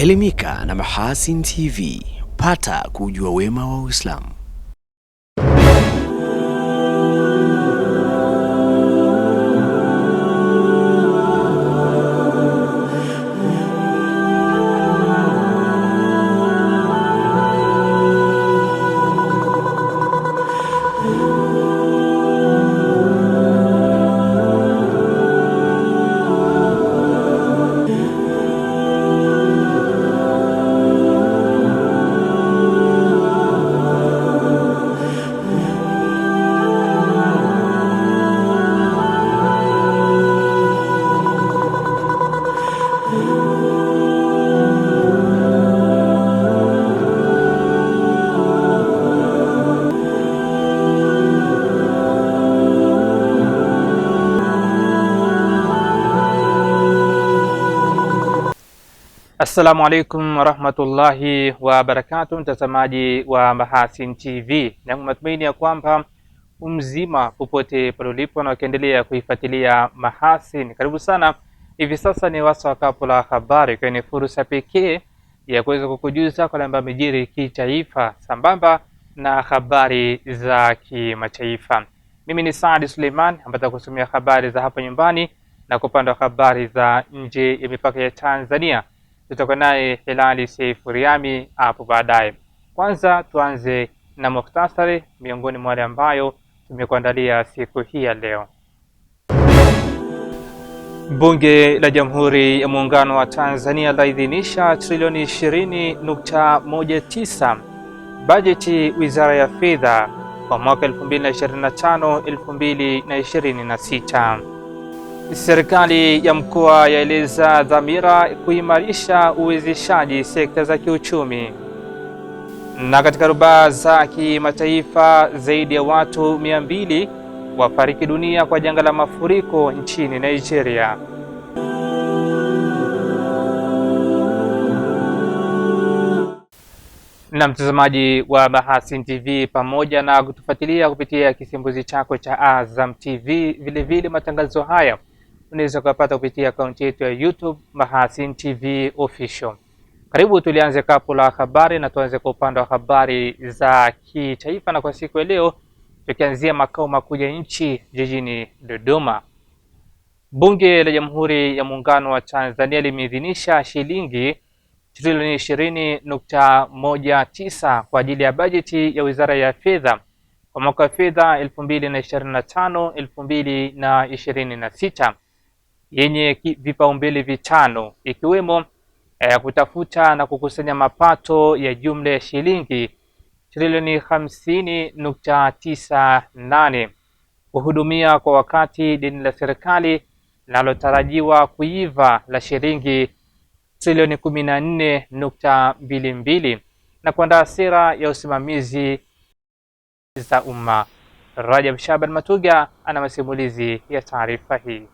Elimika na Mahasin TV, pata kujua wema wa Uislamu. Assalamu alaikum warahmatullahi wabarakatuh, mtazamaji wa Mahasin TV. Na matumaini ya kwamba mzima popote pale ulipo na ukiendelea kuifuatilia Mahasin. Karibu sana. Hivi sasa ni wasaa wa kapu la habari, kwenye fursa pekee ya kuweza kukujuza kwa ambayo yamejiri kitaifa sambamba na habari za kimataifa. Mimi ni Saad Suleiman ambaye nitakusomea habari za hapa nyumbani na kupanda habari za nje ya mipaka ya Tanzania. Tutakuwa naye Hilali Seifu Riami hapo baadaye. Kwanza tuanze na mukhtasari miongoni mwa wale ambayo tumekuandalia siku hii ya leo. Bunge la Jamhuri ya Muungano wa Tanzania laidhinisha trilioni 20.19 bajeti Wizara ya Fedha kwa mwaka 2025-2026. Serikali ya mkoa yaeleza dhamira kuimarisha uwezeshaji sekta za kiuchumi. Na katika rubaa za kimataifa, zaidi ya watu 200 wafariki dunia kwa janga la mafuriko nchini Nigeria. Na mtazamaji wa Mahasin TV, pamoja na kutufuatilia kupitia kisimbuzi chako cha Azam TV, vile vile matangazo haya unaweza kupata kupitia akaunti yetu ya YouTube Mahasin TV Official. Karibu tulianze kapu la habari na tuanze kwa upande wa habari za kitaifa, na kwa siku ya leo tukianzia makao makuu ya nchi jijini Dodoma. Bunge la Jamhuri ya Muungano wa Tanzania limeidhinisha shilingi trilioni 20.19 kwa ajili ya bajeti ya Wizara ya Fedha kwa mwaka wa fedha 2025-2026 yenye vipaumbele vitano, ikiwemo kutafuta na kukusanya mapato ya jumla ya shilingi trilioni 50.98, kuhudumia kwa wakati deni la serikali linalotarajiwa kuiva la shilingi trilioni 14.22, na kuandaa sera ya usimamizi za umma. Rajab Shaban Matuga ana masimulizi ya taarifa hii.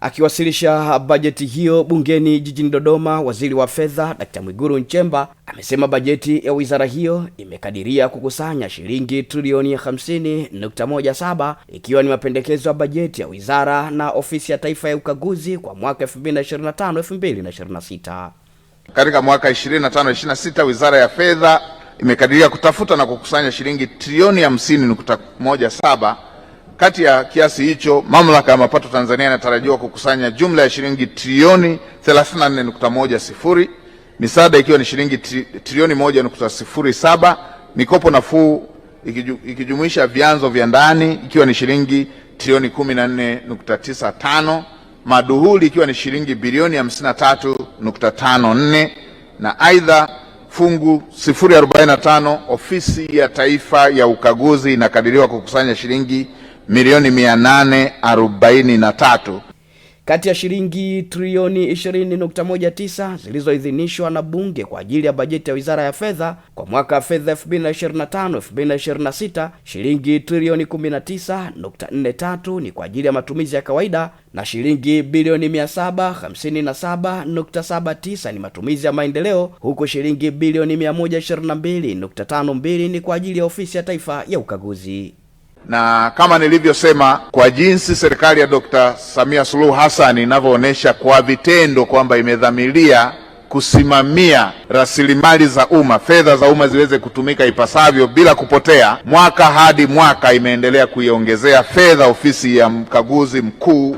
Akiwasilisha bajeti hiyo bungeni jijini Dodoma, Waziri wa Fedha Dr. Mwigulu Nchemba amesema bajeti ya wizara hiyo imekadiria kukusanya shilingi trilioni 50.17, ikiwa ni mapendekezo ya bajeti ya wizara na ofisi ya taifa ya ukaguzi kwa mwaka 2025-2026. Katika mwaka 25-26 Wizara ya Fedha imekadiria kutafuta na kukusanya shilingi trilioni 50.17. Kati ya kiasi hicho, Mamlaka ya Mapato Tanzania inatarajiwa kukusanya jumla ya shilingi trilioni 34.10, misaada ikiwa ni shilingi trilioni 1.07, mikopo nafuu ikijumuisha vyanzo vya ndani ikiwa ni shilingi trilioni 14.95, maduhuli ikiwa ni shilingi bilioni 53.54, na aidha fungu 045 ofisi ya taifa ya ukaguzi inakadiriwa kukusanya shilingi milioni 843. Kati ya shilingi trilioni 20.19 zilizoidhinishwa na bunge kwa ajili ya bajeti ya Wizara ya Fedha kwa mwaka wa fedha 2025-2026, shilingi trilioni 19.43 ni kwa ajili ya matumizi ya kawaida na shilingi bilioni 757.79 ni matumizi ya maendeleo, huku shilingi bilioni 122.52 ni kwa ajili ya ofisi ya taifa ya ukaguzi. Na kama nilivyosema, kwa jinsi serikali ya Dr. Samia Suluhu Hassan inavyoonesha kwa vitendo kwamba imedhamiria kusimamia rasilimali za umma, fedha za umma ziweze kutumika ipasavyo bila kupotea, mwaka hadi mwaka imeendelea kuiongezea fedha ofisi ya mkaguzi mkuu,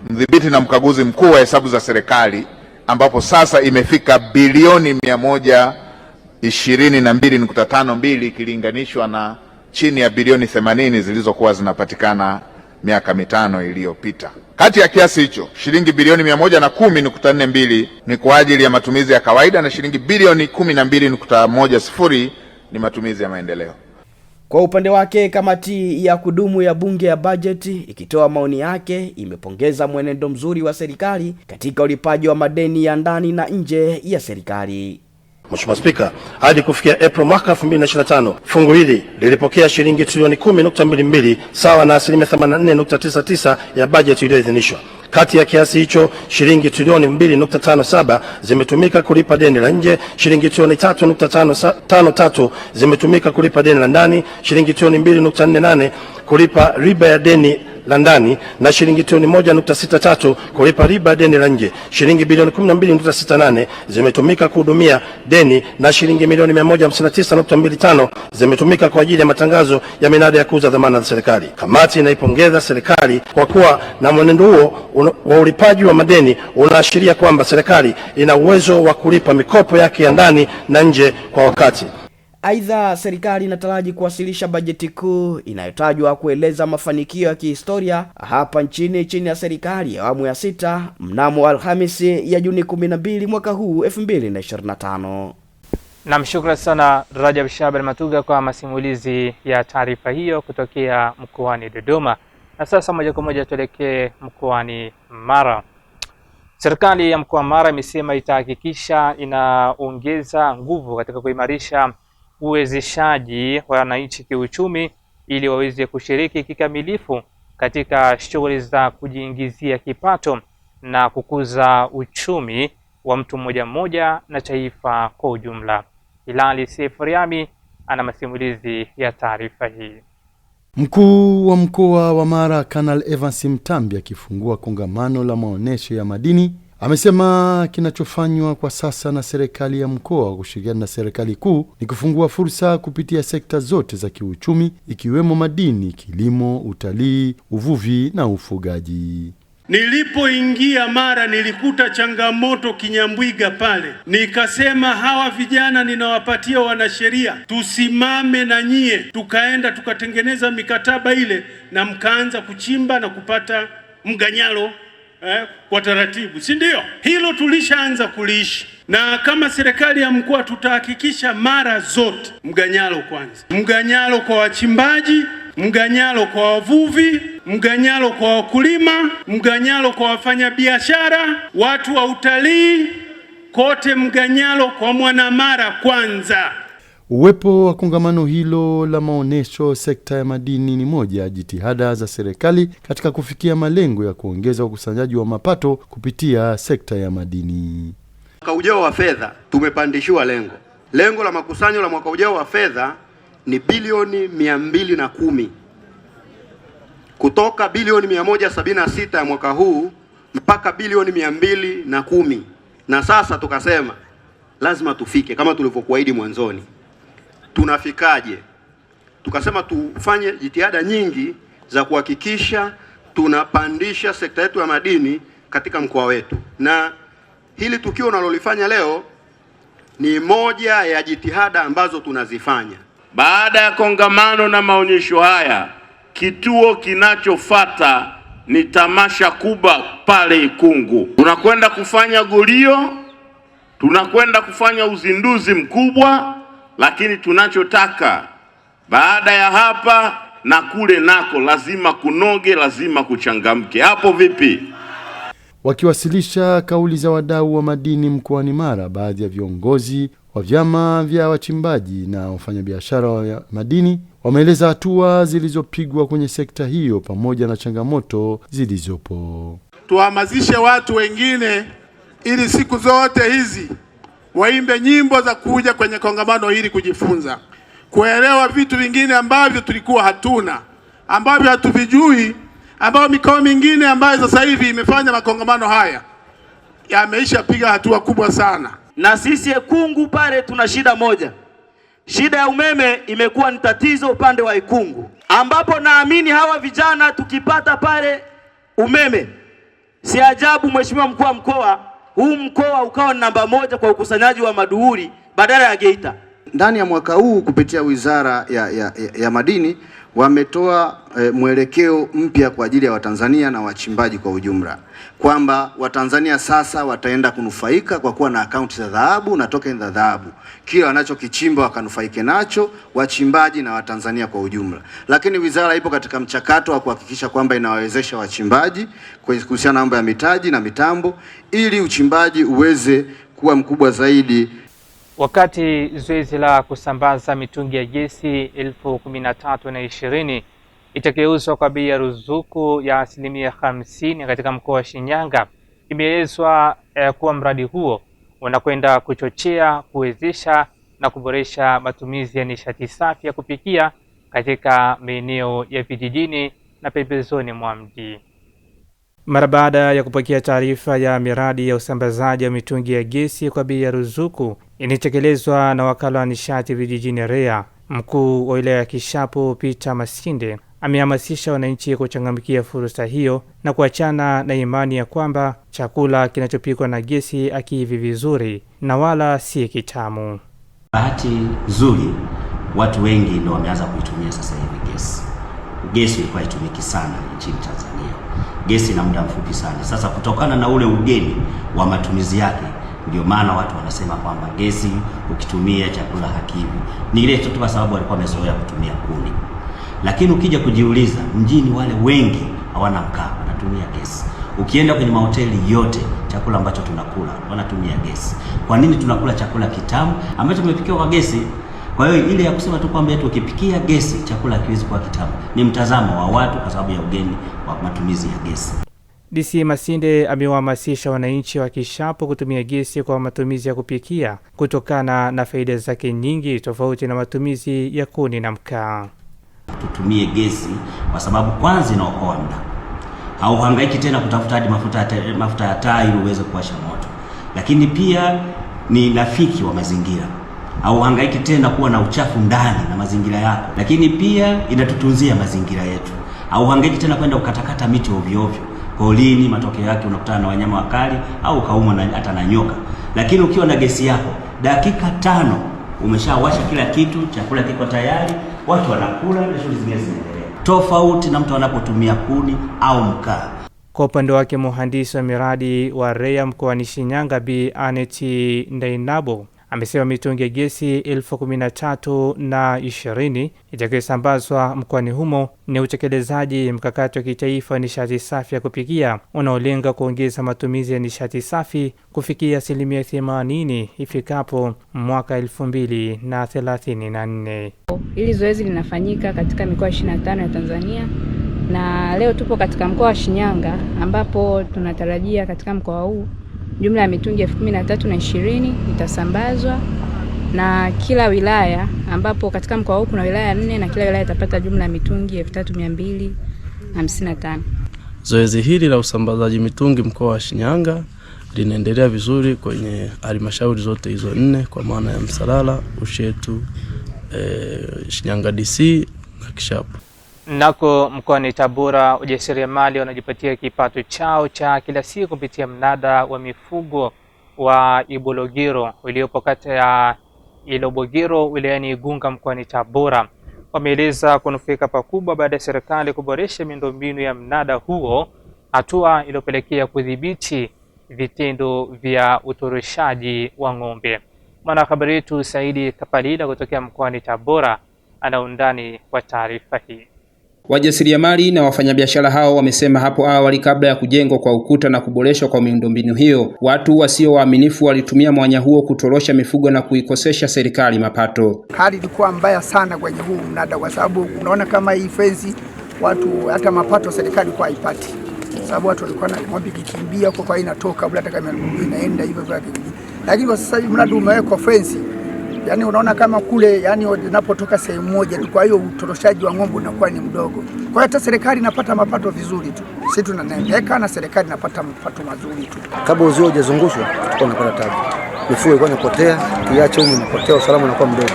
mdhibiti na mkaguzi mkuu wa hesabu za serikali, ambapo sasa imefika bilioni 122.52 ikilinganishwa na chini ya bilioni 80 zilizokuwa zinapatikana miaka mitano iliyopita. Kati ya kiasi hicho, shilingi bilioni 110.42 ni kwa ajili ya matumizi ya kawaida na shilingi bilioni 12.10 ni matumizi ya maendeleo. Kwa upande wake, kamati ya kudumu ya bunge ya bajeti ikitoa maoni yake imepongeza mwenendo mzuri wa serikali katika ulipaji wa madeni ya ndani na nje ya serikali. Mheshimiwa Spika, hadi kufikia April mwaka 2025, fungu hili lilipokea shilingi trilioni 10.22 sawa na 84.99% ya bajeti iliyoidhinishwa. Kati ya kiasi hicho, shilingi trilioni 2.57 zimetumika kulipa deni la nje, shilingi trilioni 3.53 zimetumika kulipa deni la ndani, shilingi trilioni 2.48 kulipa riba ya deni la ndani na shilingi trilioni 1.63 kulipa riba deni la nje. Shilingi bilioni 12.68 zimetumika kuhudumia deni na shilingi milioni 159.25 zimetumika kwa ajili ya matangazo ya minada ya kuuza dhamana za serikali. Kamati inaipongeza serikali kwa kuwa na mwenendo huo wa ulipaji wa madeni unaashiria kwamba serikali ina uwezo wa kulipa mikopo yake ya ndani na nje kwa wakati. Aidha, serikali inataraji kuwasilisha bajeti kuu inayotajwa kueleza mafanikio ya kihistoria hapa nchini chini ya serikali ya awamu ya 6 mnamo Alhamisi ya Juni 12 mwaka huu 2025. Namshukuru sana Rajab Shaban Matuga kwa masimulizi ya taarifa hiyo kutokea mkoani Dodoma. Na sasa moja kwa moja tuelekee mkoani Mara. Serikali ya mkoa wa Mara imesema itahakikisha inaongeza nguvu katika kuimarisha uwezeshaji wa wananchi kiuchumi ili waweze kushiriki kikamilifu katika shughuli za kujiingizia kipato na kukuza uchumi wa mtu mmoja mmoja na taifa kwa ujumla. Hilali Sefuriami ana masimulizi ya taarifa hii. Mkuu wa mkoa wa Mara Kanal Evans Mtambi akifungua kongamano la maonesho ya madini amesema kinachofanywa kwa sasa na serikali ya mkoa kushirikiana na serikali kuu ni kufungua fursa kupitia sekta zote za kiuchumi ikiwemo madini, kilimo, utalii, uvuvi na ufugaji. Nilipoingia Mara nilikuta changamoto Kinyambwiga pale, nikasema hawa vijana ninawapatia wanasheria, tusimame na nyie. Tukaenda tukatengeneza mikataba ile na mkaanza kuchimba na kupata mganyalo kwa taratibu, si ndio? Hilo tulishaanza kuliishi, na kama serikali ya mkoa tutahakikisha Mara zote mganyalo kwanza, mganyalo kwa wachimbaji, mganyalo kwa wavuvi, mganyalo kwa wakulima, mganyalo kwa wafanyabiashara, watu wa utalii, kote mganyalo kwa mwanamara kwanza. Uwepo wa kongamano hilo la maonesho sekta ya madini ni moja ya jitihada za serikali katika kufikia malengo ya kuongeza ukusanyaji wa mapato kupitia sekta ya madini. Mwaka ujao wa fedha tumepandishiwa lengo. Lengo la makusanyo la mwaka ujao wa fedha ni bilioni 210. Kutoka bilioni 176 ya mwaka huu mpaka bilioni 210. Na sasa tukasema lazima tufike kama tulivyokuahidi mwanzoni. Tunafikaje? Tukasema tufanye jitihada nyingi za kuhakikisha tunapandisha sekta yetu ya madini katika mkoa wetu. Na hili tukio unalolifanya leo ni moja ya jitihada ambazo tunazifanya. Baada ya kongamano na maonyesho haya, kituo kinachofuata ni tamasha kubwa pale Ikungu. Tunakwenda kufanya gulio, tunakwenda kufanya uzinduzi mkubwa, lakini tunachotaka baada ya hapa na kule nako lazima kunoge, lazima kuchangamke. Hapo vipi? Wakiwasilisha kauli za wadau wa madini mkoani Mara, baadhi ya viongozi wa vyama vya wachimbaji na wafanyabiashara wa madini wameeleza hatua zilizopigwa kwenye sekta hiyo pamoja na changamoto zilizopo. Tuhamasishe watu wengine ili siku zote hizi waimbe nyimbo za kuja kwenye kongamano hili kujifunza, kuelewa vitu vingine ambavyo tulikuwa hatuna, ambavyo hatuvijui, ambao mikoa mingine ambayo sasa hivi imefanya makongamano haya yameisha piga hatua kubwa sana. Na sisi Ikungu pale tuna shida moja. Shida ya umeme imekuwa ni tatizo upande wa Ikungu, ambapo naamini hawa vijana tukipata pale umeme, si ajabu Mheshimiwa Mkuu wa Mkoa, huu mkoa ukawa namba 1 kwa ukusanyaji wa maduhuri badala ya Geita. Ndani ya mwaka huu kupitia Wizara ya Madini wametoa mwelekeo mpya kwa ajili ya Watanzania na wachimbaji kwa ujumla, kwamba Watanzania sasa wataenda kunufaika kwa kuwa na akaunti za dhahabu na token za dhahabu. Kila wanachokichimba wakanufaike nacho, wachimbaji na Watanzania kwa ujumla. Lakini wizara ipo katika mchakato wa kuhakikisha kwamba inawawezesha wachimbaji kuhusiana na mambo ya mitaji na mitambo ili uchimbaji uweze kuwa mkubwa zaidi. Wakati zoezi la kusambaza mitungi ya gesi 13,020 itageuzwa kwa bei ya ruzuku ya 50% katika mkoa wa Shinyanga, imeelezwa kuwa mradi huo unakwenda kuchochea, kuwezesha na kuboresha matumizi ya nishati safi ya kupikia katika maeneo ya vijijini na pembezoni mwa mji. Mara baada ya kupokea taarifa ya miradi ya usambazaji wa mitungi ya gesi kwa bei ya ruzuku inatekelezwa na wakala wa nishati vijijini REA, mkuu wa wilaya ya Kishapu Peter Masinde amehamasisha wananchi kuchangamkia fursa hiyo na kuachana na imani ya kwamba chakula kinachopikwa na gesi akiivi vizuri na wala si kitamu. Bahati nzuri watu wengi ndio wameanza kuitumia sasa hivi gesi. Gesi ilikuwa itumiki sana nchini Tanzania. Gesi ina muda mfupi sana. Sasa kutokana na ule ugeni wa matumizi yake, ndio maana watu wanasema kwamba gesi ukitumia chakula hakivi. Ni ile tu kwa sababu walikuwa wamezoea kutumia kuni. Lakini ukija kujiuliza, mjini wale wengi hawana mkaa, wanatumia gesi. Ukienda kwenye mahoteli yote, chakula ambacho tunakula wanatumia gesi. Kwa nini tunakula chakula kitamu ambacho kimepikiwa kwa gesi? Kwa hiyo ile ya kusema tu kwamba ukipikia gesi chakula kiwezi kuwa kitamu ni mtazamo wa watu kwa sababu ya ugeni wa matumizi ya gesi. DC Masinde amewahamasisha wananchi wa Kishapu kutumia gesi kwa matumizi ya kupikia kutokana na faida zake nyingi tofauti na matumizi ya kuni na mkaa. Tutumie gesi kwa sababu kwanza inaokoa muda. Hauhangaiki tena kutafuta hadi mafuta ya taa ili uweze kuwasha moto. Lakini pia ni rafiki wa mazingira. Hauhangaiki tena kuwa na uchafu ndani na mazingira yako. Lakini pia inatutunzia mazingira yetu. Hauhangaiki tena kwenda ukatakata miti ovyo ovyo. Polini, matokeo yake unakutana na wanyama wakali au kaumwa hata na nyoka. Lakini ukiwa na gesi yako, dakika 5 umeshawasha kila kitu, chakula kiko tayari, watu wanakula na shughuli zingine zinaendelea. Tofauti na mtu anapotumia kuni au mkaa. Kwa upande wake mhandisi wa miradi wa REA mkoani Shinyanga Bi Aneti Ndainabo amesema mitungi ya gesi 13,020 itakayosambazwa mkoani humo ni utekelezaji mkakati wa kitaifa wa nishati safi ya kupikia unaolenga kuongeza matumizi ya nishati safi kufikia 80% ifikapo mwaka 2034. Hili zoezi linafanyika katika mikoa 25 ya Tanzania na leo tupo katika mkoa wa Shinyanga ambapo tunatarajia katika mkoa huu jumla ya mitungi 13,020 itasambazwa na kila wilaya, ambapo katika mkoa huu kuna wilaya 4 na kila wilaya itapata jumla ya mitungi 3,255. Zoezi hili la usambazaji mitungi mkoa wa Shinyanga linaendelea vizuri kwenye halmashauri zote hizo 4 kwa maana ya Msalala, Ushetu, Shinyanga DC na Kishapu. Nako mkoani Tabora, wajasiriamali wanajipatia kipato chao cha kila siku kupitia mnada wa mifugo wa Ibologiro uliopo kata ya Ilobogiro wilayani Igunga mkoani Tabora. Wameeleza kunufaika pakubwa baada ya serikali kuboresha miundombinu ya mnada huo, hatua iliyopelekea kudhibiti vitendo vya utoroshaji wa ng'ombe. Mwanahabari wetu Saidi Kapalila kutokea mkoani Tabora ana undani wa taarifa hii. Wajasiriamali na wafanyabiashara hao wamesema hapo awali kabla ya kujengwa kwa ukuta na kuboreshwa kwa miundombinu hiyo, watu wasio waaminifu walitumia mwanya huo kutorosha mifugo na kuikosesha serikali mapato. Hali ilikuwa mbaya sana kwenye huu mnada kwa sababu unaona kama hii fenzi watu hata mapato serikali kwa haipati. Sababu watu walikuwa na ng'ombe kikimbia huko kwa inatoka bila hata kama inaenda hivyo kwa kijiji. Lakini kwa sasa hivi mnada umewekwa fenzi. Yaani unaona kama kule yani unapotoka sehemu moja, kwa hiyo utoroshaji wa ng'ombe unakuwa ni mdogo. Kwa hiyo hata serikali inapata mapato vizuri tu. sisi tunaneemeka na serikali inapata mapato mazuri tu. Kabla uzio hujazungushwa tulikuwa tunapata tabu. Mifugo ilikuwa inapotea, kiacha huko inapotea, usalama unakuwa mdogo.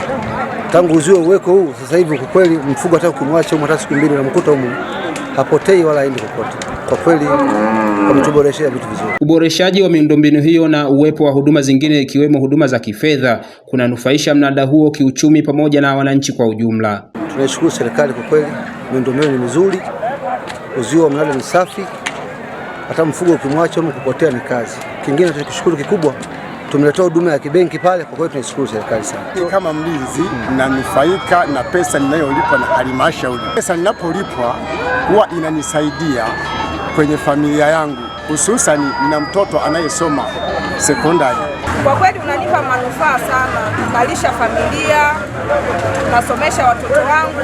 Tangu uzio uweko huu sasa hivi kwa kweli mfugo hata kumwacha huko hata siku mbili unamkuta huko hapotei wala haendi kokote. Kwa kweli wametuboreshea vitu vizuri. Uboreshaji wa miundombinu hiyo na uwepo wa huduma zingine ikiwemo huduma za kifedha kunanufaisha mnada huo kiuchumi pamoja na wananchi kwa ujumla. Tunashukuru serikali kwa kweli, miundombinu ni mizuri, uzio wa mnada ni safi, hata mfugo ukimwacha huko kupotea ni kazi. Kingine tunashukuru kikubwa, tumeletea huduma ya kibenki pale, kwa kweli tunashukuru serikali sana. Kama mlinzi nanufaika na pesa ninayolipwa na halmashauri. Pesa ninapolipwa huwa inanisaidia kwenye familia yangu, hususan nina mtoto anayesoma sekondari. Kwa kweli unanipa manufaa sana, nalisha familia, nasomesha watoto wangu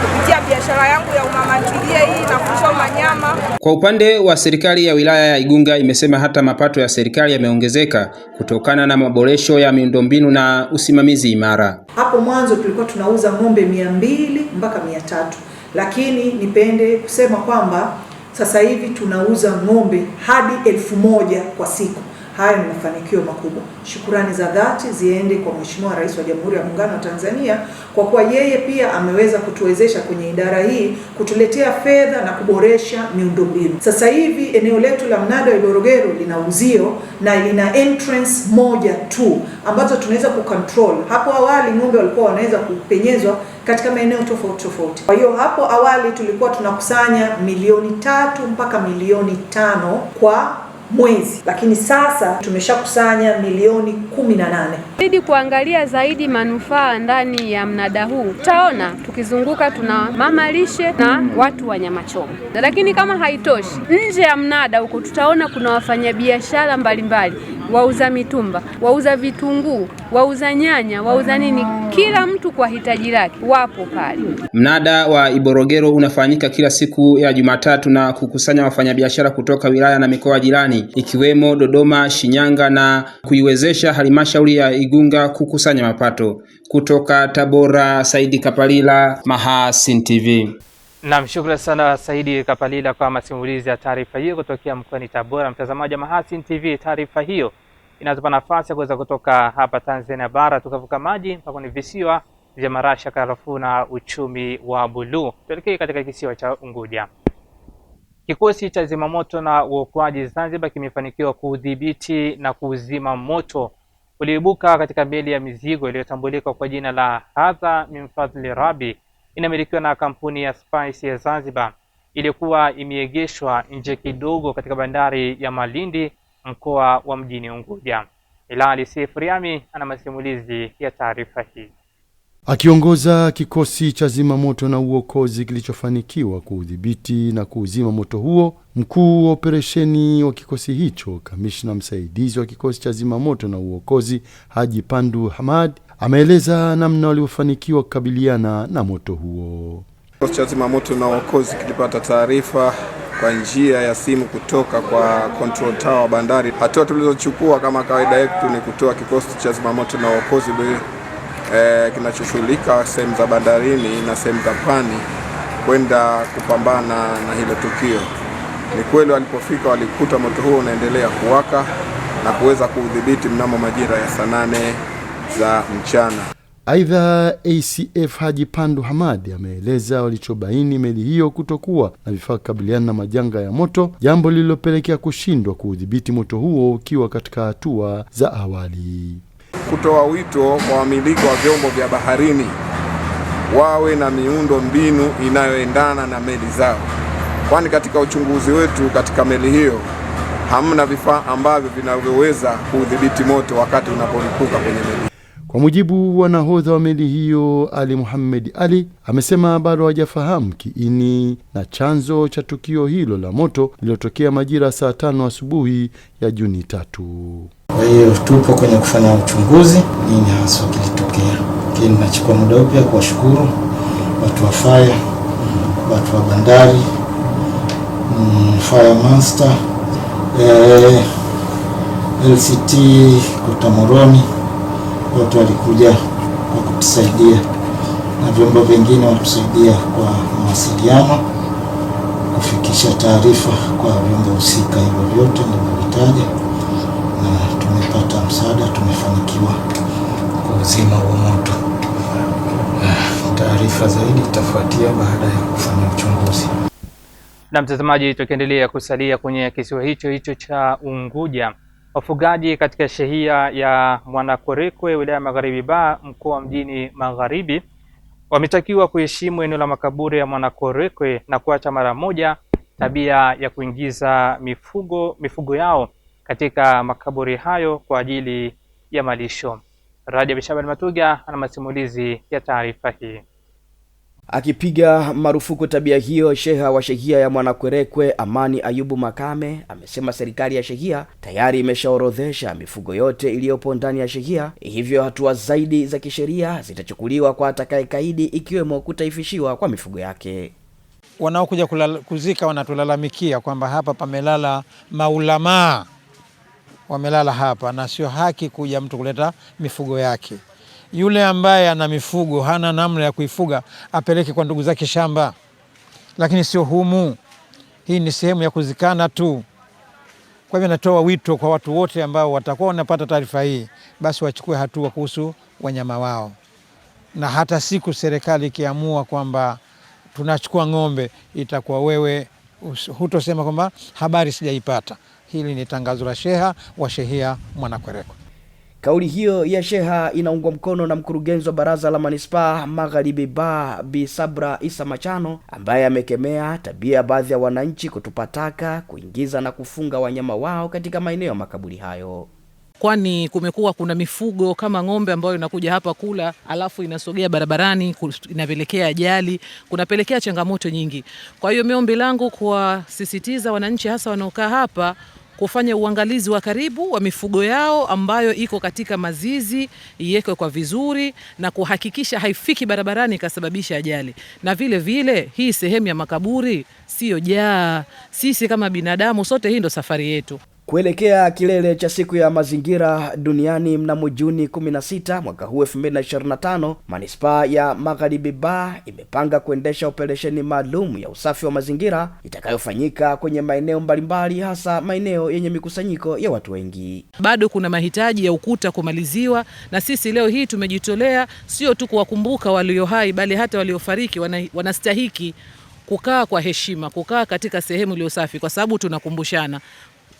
kupitia biashara yangu ya umamantilie hii na kuchoma nyama. Kwa upande wa serikali ya wilaya ya Igunga imesema hata mapato ya serikali yameongezeka kutokana na maboresho ya miundombinu na usimamizi imara. Hapo mwanzo tulikuwa tunauza ng'ombe 200 mpaka 300, lakini nipende kusema kwamba sasa hivi tunauza ng'ombe hadi 1000 kwa siku. Haya ni mafanikio makubwa. Shukrani za dhati ziende kwa Mheshimiwa Rais wa Jamhuri ya Muungano wa Tanzania kwa kuwa yeye pia ameweza kutuwezesha kwenye idara hii kutuletea fedha na kuboresha miundombinu. Sasa hivi eneo letu la mnada wa Iborogero lina uzio na lina entrance moja tu ambazo tunaweza kucontrol. Hapo awali ng'ombe walikuwa wanaweza kupenyezwa katika maeneo tofauti tofauti. Kwa hiyo hapo awali tulikuwa tunakusanya 3 milioni mpaka 5 milioni kwa mwezi, lakini sasa tumeshakusanya 18 milioni. Ili kuangalia zaidi manufaa ndani ya mnada huu, tutaona tukizunguka tuna mama lishe na watu wa nyama choma. Lakini kama haitoshi, nje ya mnada huko tutaona kuna wafanyabiashara mbalimbali, wauza mitumba, wauza vitunguu, wauza nyanya, wauza nini, kila mtu kwa hitaji lake wapo pale. Mnada wa Iborogero unafanyika kila siku ya Jumatatu na kukusanya wafanyabiashara kutoka wilaya na mikoa jirani ikiwemo Dodoma, Shinyanga na kuiwezesha halmashauri ya Igunga kukusanya mapato. Kutoka Tabora, Saidi Kapalila, Mahasin TV. Naam, shukrani sana Saidi Kapalila kwa masimulizi ya taarifa hiyo kutokea mkoani Tabora. Mtazamaji wa Mahasin TV, taarifa hiyo inatupa nafasi ya kuweza kutoka hapa Tanzania bara tukavuka maji mpaka ni visiwa vya Marasha, karafuu na uchumi wa buluu. Tuelekee katika kisiwa cha Unguja. Kikosi cha zimamoto na uokoaji Zanzibar kimefanikiwa kudhibiti na kuzima moto ulioibuka katika meli ya mizigo iliyotambulika kwa jina la Hadha Min Fadhli Rabbi, inamilikiwa na kampuni ya Spice ya Zanzibar, iliyokuwa imeegeshwa nje kidogo katika bandari ya Malindi, mkoa wa Mjini Unguja. Ilali Sefriami ana masimulizi ya taarifa hii. Akiongoza kikosi cha zimamoto na uokozi kilichofanikiwa kuudhibiti na kuuzima moto huo, mkuu wa operesheni wa kikosi hicho, kamishna msaidizi wa kikosi cha zimamoto na uokozi Haji Pandu Hamad, ameeleza namna waliofanikiwa kukabiliana na moto huo. Kikosi cha zimamoto na uokozi kilipata taarifa kwa njia ya simu kutoka kwa control tower bandari. Hatua tulizochukua kama kawaida yetu ni kutoa kikosi cha zimamoto na uokozi kinachoshughulika sehemu za bandarini na sehemu za pwani kwenda kupambana na hilo tukio. Ni kweli walipofika walikuta moto huo unaendelea kuwaka na kuweza kuudhibiti mnamo majira ya saa 8 za mchana. Aidha, ACF Haji Pandu Hamadi ameeleza walichobaini meli hiyo kutokuwa na vifaa kukabiliana na majanga ya moto, jambo lililopelekea kushindwa kuudhibiti moto huo ukiwa katika hatua za awali. Kutoa wito kwa wamiliki wa vyombo vya baharini wawe na miundo mbinu inayoendana na meli zao, kwani katika uchunguzi wetu katika meli hiyo hamna vifaa ambavyo vinavyoweza kudhibiti moto wakati unapolipuka kwenye meli. Kwa mujibu wa nahodha wa meli hiyo Ali Muhammad Ali, amesema bado hawajafahamu kiini na chanzo cha tukio hilo la moto lililotokea majira saa 5 asubuhi ya Juni 3. Kwa hiyo tupo kwenye kufanya uchunguzi nini hasa kilitokea. Lakini nachukua muda upya kuwashukuru watu wa fire, watu wa bandari, Fire Master, LCT Kotamoroni, wote walikuja kwa kutusaidia na vyombo vingine watusaidia kwa mawasiliano kufikisha taarifa kwa vyombo husika hivyo vyote nilivyotaja, na tumepata msaada, tumefanikiwa kuzima huo moto. Taarifa zaidi itafuatia baada ya kufanya uchunguzi. Na mtazamaji, tukiendelea kusalia kwenye kisiwa hicho cha Unguja, wafugaji katika shehia ya Mwanakwerekwe wilaya Magharibi Ba mkoa mjini Magharibi wametakiwa kuheshimu eneo la makaburi ya Mwanakwerekwe na kuacha mara moja tabia ya kuingiza mifugo yao katika makaburi hayo kwa ajili ya malisho. Rajab Shaban Matuga ana masimulizi ya taarifa hii. Akipiga marufuku tabia hiyo, sheha wa shehia ya Mwanakwerekwe Amani Ayubu Makame amesema serikali ya shehia tayari imeshaorodhesha mifugo yote iliyopo ndani ya shehia, hivyo hatua zaidi za kisheria zitachukuliwa kwa atakayekaidi, ikiwemo kutaifishiwa kwa mifugo yake. Wanaokuja kuzika wanatulalamikia kwamba hapa pamelala maulamaa, wamelala hapa, na sio haki kuja mtu kuleta mifugo yake. Yule ambaye ana mifugo hana namna ya kuifuga apeleke kwa ndugu zake shamba, lakini sio humu. Hii ni sehemu ya kuzikana tu. Kwa hivyo natoa wito kwa watu wote ambao watakuwa wanapata taarifa hii, basi wachukue hatua kuhusu wanyama wao. Na hata siku serikali ikiamua kwamba tunachukua ng'ombe, itakuwa wewe hutosema kwamba habari sijaipata. Hili ni tangazo la sheha wa shehia Mwanakwerekwe. Kauli hiyo ya sheha inaungwa mkono na mkurugenzi wa baraza la manispaa Magharibi Ba Bi Sabra Isa Machano, ambaye amekemea tabia baadhi ya wananchi kutupa taka, kuingiza na kufunga wanyama wao katika maeneo ya makaburi hayo. Kwani kumekuwa kuna mifugo kama ng'ombe ambayo inakuja hapa kula, alafu inasogea barabarani, inapelekea ajali, kunapelekea changamoto nyingi. Kwa hiyo miombi langu kwa sisitiza wananchi hasa wanaokaa hapa kufanya uangalizi wa karibu wa mifugo yao ambayo iko katika mazizi, iwekwe kwa vizuri na kuhakikisha haifiki barabarani ikasababisha ajali. Na vile vile hii sehemu ya makaburi sio jaa. Sisi kama binadamu sote, hii ndo safari yetu. Kuelekea kilele cha siku ya mazingira duniani mnamo Juni 16 mwaka huu 2025, manispaa ya Magharibi Ba imepanga kuendesha operesheni maalum ya usafi wa mazingira itakayofanyika kwenye maeneo mbalimbali, hasa maeneo yenye mikusanyiko ya watu wengi. Bado kuna mahitaji ya ukuta kumaliziwa, na sisi leo hii tumejitolea sio tu kuwakumbuka walio hai, bali hata waliofariki wanastahiki kukaa kwa heshima, kukaa katika sehemu iliyo safi, kwa sababu tunakumbushana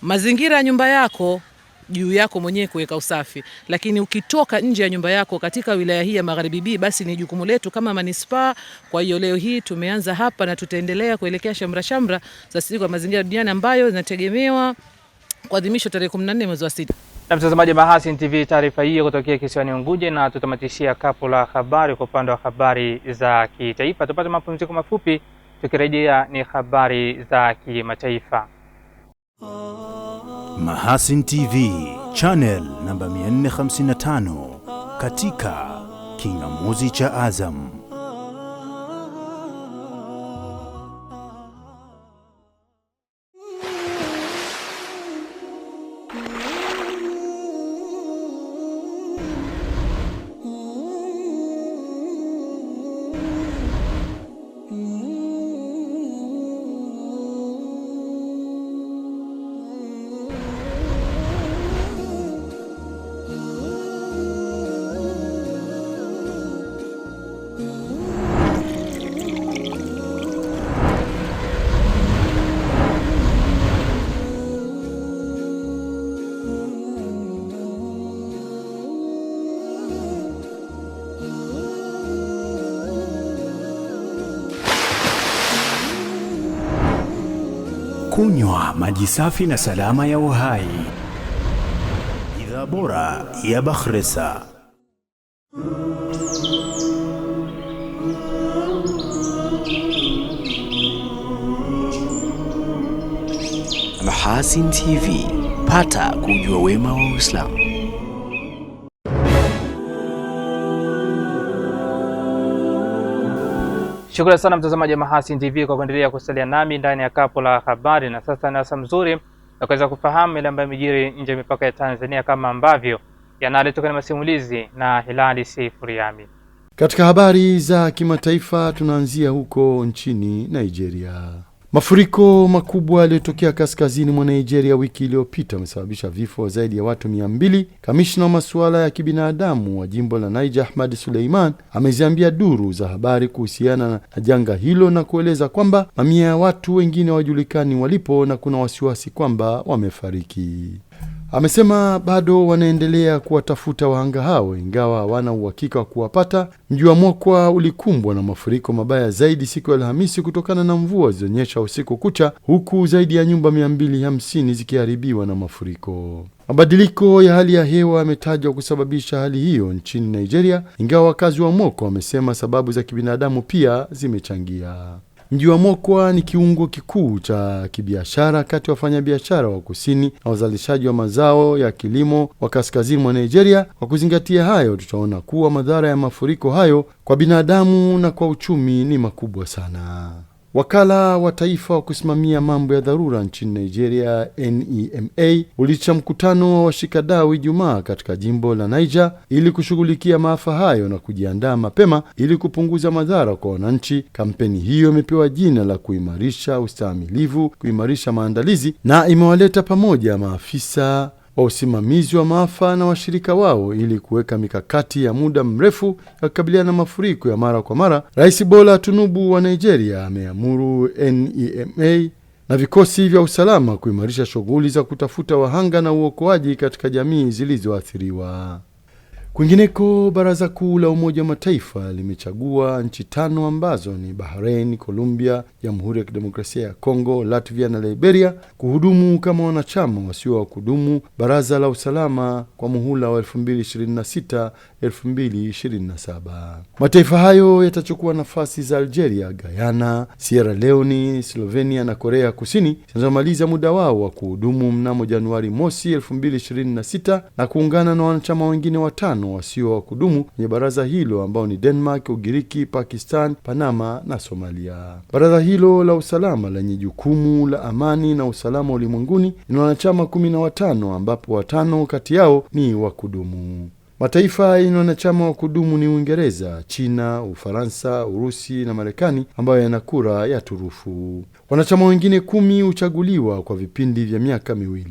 mazingira ya nyumba yako juu yako mwenyewe kuweka usafi, lakini ukitoka nje ya nyumba yako katika wilaya hii ya Magharibi B, basi ni jukumu letu kama manispaa. Kwa hiyo leo hii tumeanza hapa na tutaendelea kuelekea shamra za siku ya mazingira duniani ambayo zinategemewa kuadhimishwa tarehe 14 mwezi wa 6. Na mtazamaji Mahasin TV, taarifa hii kutokea kisiwani Unguja, na tutamatishia kapu la habari kwa upande wa habari za kitaifa. Tupate mapumziko mafupi, tukirejea ni habari za kimataifa. Mahasin TV channel namba 455 katika kingamuzi cha Azam. Kunywa maji safi na salama ya uhai. Bidhaa bora ya Bakhresa. Mahasin TV, pata kujua wema wa Uislamu. Shukrani sana mtazamaji wa Mahasin TV kwa kuendelea kusalia nami ndani ya kapu la habari, na sasa ni wasaa mzuri na kuweza kufahamu ile ambayo imejiri nje ya mipaka ya Tanzania, kama ambavyo yanaletwa na masimulizi na Hilali Seifuriami. Katika habari za kimataifa tunaanzia huko nchini Nigeria. Mafuriko makubwa yaliyotokea kaskazini mwa Nigeria wiki iliyopita yamesababisha vifo zaidi ya watu 200. Kamishna wa masuala ya kibinadamu wa jimbo la Niger, Ahmad Suleiman, ameziambia duru za habari kuhusiana na janga hilo na kueleza kwamba mamia ya watu wengine hawajulikani walipo na kuna wasiwasi kwamba wamefariki. Amesema bado wanaendelea kuwatafuta wahanga hao ingawa hawana uhakika wa kuwapata. Mji wa Mokwa ulikumbwa na mafuriko mabaya zaidi siku ya Alhamisi kutokana na mvua zilizonyesha usiku kucha, huku zaidi ya nyumba 250 zikiharibiwa na mafuriko. Mabadiliko ya hali ya hewa yametajwa kusababisha hali hiyo nchini Nigeria, ingawa wakazi wa Mokwa wamesema sababu za kibinadamu pia zimechangia. Mji wa Mokwa ni kiungo kikuu cha kibiashara kati ya wafanyabiashara wa kusini na wazalishaji wa mazao ya kilimo wa kaskazini mwa Nigeria. Kwa kuzingatia hayo, tutaona kuwa madhara ya mafuriko hayo kwa binadamu na kwa uchumi ni makubwa sana. Wakala wa taifa wa kusimamia mambo ya dharura nchini Nigeria, NEMA, ulicha mkutano wa washikadau Ijumaa katika jimbo la Niger ili kushughulikia maafa hayo na kujiandaa mapema ili kupunguza madhara kwa wananchi. Kampeni hiyo imepewa jina la kuimarisha ustahimilivu, kuimarisha maandalizi, na imewaleta pamoja maafisa wa usimamizi wa maafa na washirika wao ili kuweka mikakati ya muda mrefu ya kukabiliana na mafuriko ya mara kwa mara. Rais Bola Tinubu wa Nigeria ameamuru NEMA na vikosi vya usalama kuimarisha shughuli za kutafuta wahanga na uokoaji katika jamii zilizoathiriwa. Kwingineko, Baraza Kuu la Umoja wa Mataifa limechagua nchi 5 ambazo ni Bahrain, Colombia, Jamhuri ya Kidemokrasia ya Kongo, Latvia na Liberia kuhudumu kama wanachama wasio wa kudumu Baraza la Usalama kwa muhula wa 2026-2027. Mataifa hayo yatachukua nafasi za Algeria, Guyana, Sierra Leone, Slovenia na Korea Kusini zinazomaliza muda wao wa kuhudumu mnamo Januari mosi 2026 na kuungana na wanachama wengine 5 wasio wa kudumu kwenye baraza hilo ambao ni Denmark, Ugiriki, Pakistan, Panama na Somalia. Baraza hilo la usalama lenye jukumu la amani na usalama ulimwenguni ni wanachama 15 ambapo 5 kati yao ni wa kudumu. Mataifa yenye wanachama wa kudumu ni Uingereza, China, Ufaransa, Urusi na Marekani ambayo yana kura ya turufu. Wanachama wengine 10 huchaguliwa kwa vipindi vya miaka 2.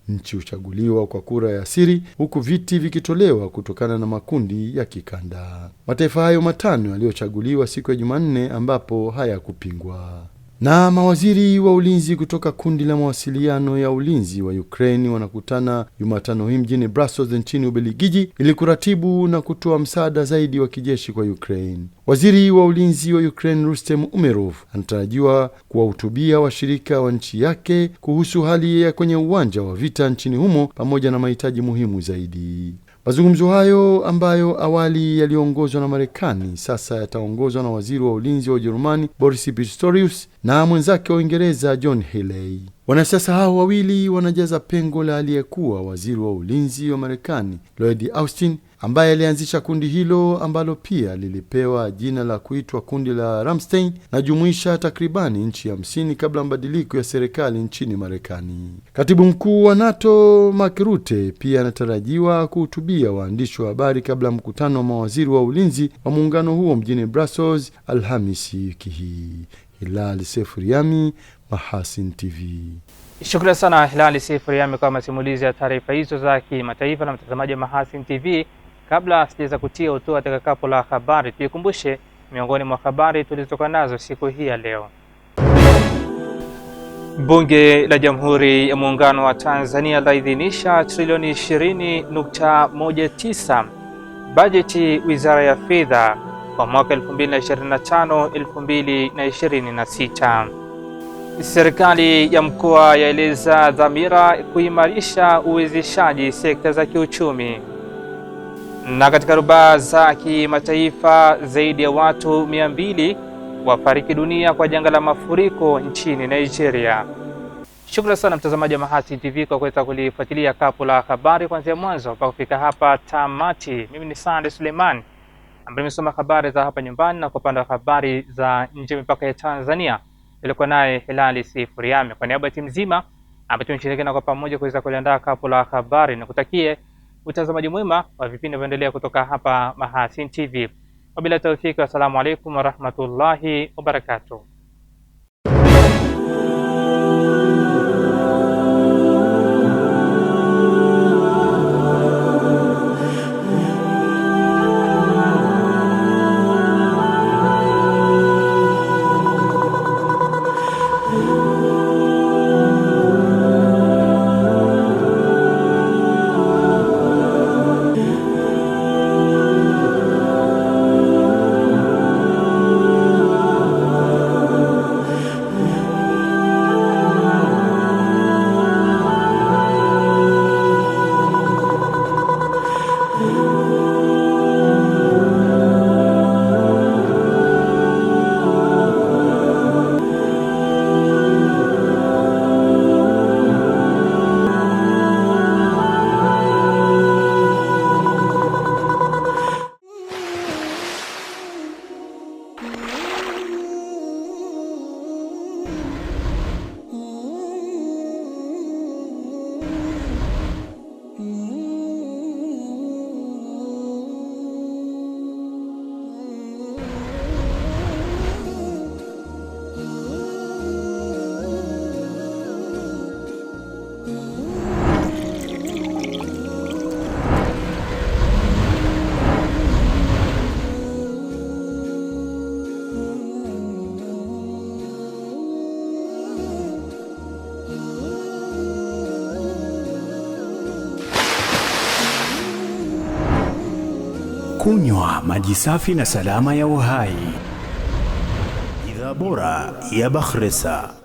Nchi huchaguliwa kwa kura ya siri huku viti vikitolewa kutokana na makundi ya kikanda. Mataifa hayo 5 yaliyochaguliwa siku ya Jumanne ambapo hayakupingwa. Na mawaziri wa ulinzi kutoka kundi la mawasiliano ya ulinzi wa Ukraine wanakutana Jumatano hii mjini Brussels nchini Ubelgiji ili kuratibu na kutoa msaada zaidi wa kijeshi kwa Ukraine. Waziri wa ulinzi wa Ukraine Rustem Umerov anatarajiwa kuwahutubia washirika wa nchi yake kuhusu hali ya kwenye uwanja wa vita nchini humo pamoja na mahitaji muhimu zaidi. Mazungumzo hayo ambayo awali yaliongozwa na Marekani sasa yataongozwa na waziri wa ulinzi wa Ujerumani Boris Pistorius na mwenzake wa Uingereza John Healey. Wanasiasa hao wawili wanajaza pengo la aliyekuwa waziri wa ulinzi wa Marekani Lloyd Austin ambaye alianzisha kundi hilo ambalo pia lilipewa jina la kuitwa kundi la Ramstein na jumuisha takribani nchi 50 kabla mabadiliko ya serikali nchini Marekani. Katibu mkuu wa NATO Mark Rutte pia anatarajiwa kuhutubia waandishi wa habari kabla mkutano wa mawaziri wa ulinzi wa muungano huo mjini Brussels Alhamisi wiki hii. Hilal Sefuriami, Mahasin TV. Shukrani sana Hilal Sefuriami kwa masimulizi ya taarifa hizo za kimataifa. Na mtazamaji wa Mahasin TV, kabla sijaweza kutia utoa katika kapu la habari, tuikumbushe miongoni mwa habari tulizotoka nazo siku hii ya leo. Bunge la Jamhuri ya Muungano wa Tanzania laidhinisha trilioni 20.19 bajeti Wizara ya Fedha kwa mwaka 2025-2026. Serikali ya mkoa yaeleza dhamira kuimarisha uwezeshaji sekta za kiuchumi. Na katika rubaa za kimataifa, zaidi ya watu 200 wafariki dunia kwa janga la mafuriko nchini Nigeria. Shukrani sana mtazamaji wa Mahasin TV kwa kuweza kulifuatilia kapu la habari kuanzia mwanzo mpaka kufika hapa tamati. Mimi ni Sande Suleiman ambaye nimesoma habari za hapa nyumbani, na kwa upande wa habari za nje mipaka ya Tanzania ilikuwa naye Hilal Sefuriami. Kwa niaba ya timu nzima ambayo tumeshirikiana kwa pamoja kuweza kuliandaa kapu la habari, na kutakie utazamaji mwema wa vipindi vinavyoendelea kutoka hapa Mahasin TV. Wabila tawfiki, assalamu alaikum warahmatullahi wabarakatuh. Kunywa maji safi na salama ya uhai. Bidhaa bora ya Bakhresa.